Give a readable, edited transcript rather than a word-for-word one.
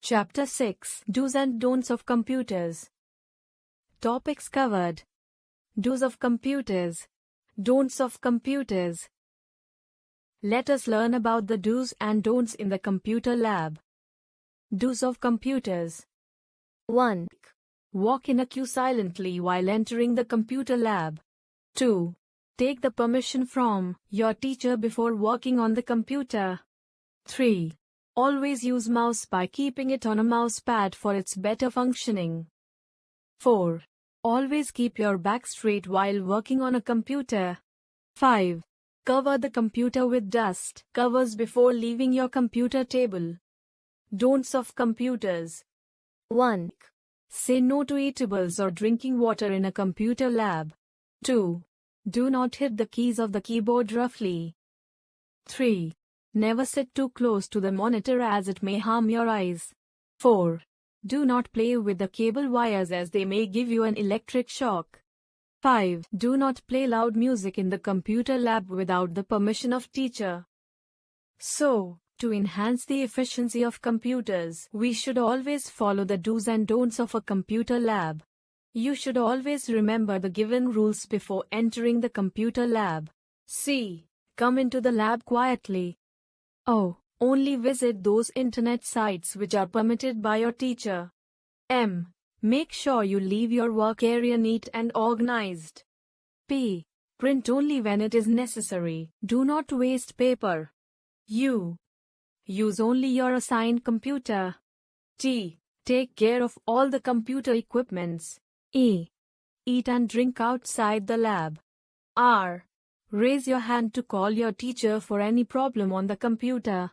Chapter 6 Do's and Don'ts of Computers. Topics covered: Do's of computers, Don'ts of computers. Let us learn about the do's and don'ts in the computer lab. Do's of computers. 1. Walk in a queue silently while entering the computer lab. 2. Take the permission from your teacher before working on the computer. 3. Always use mouse by keeping it on a mouse pad for its better functioning. 4. Always keep your back straight while working on a computer. 5. Cover the computer with dust covers before leaving your computer table. Don'ts of computers. 1. Say no to eatables or drinking water in a computer lab. 2. Do not hit the keys of the keyboard roughly. 3. Never sit too close to the monitor as it may harm your eyes. 4. Do not play with the cable wires as they may give you an electric shock. 5. Do not play loud music in the computer lab without the permission of teacher. So, to enhance the efficiency of computers, we should always follow the do's and don'ts of a computer lab. You should always remember the given rules before entering the computer lab. C. Come into the lab quietly. O. Only visit those internet sites which are permitted by your teacher. M. Make sure you leave your work area neat and organized. P. Print only when it is necessary. Do not waste paper. U. Use only your assigned computer. T. Take care of all the computer equipments. E. Eat and drink outside the lab. R. Raise your hand to call your teacher for any problem on the computer.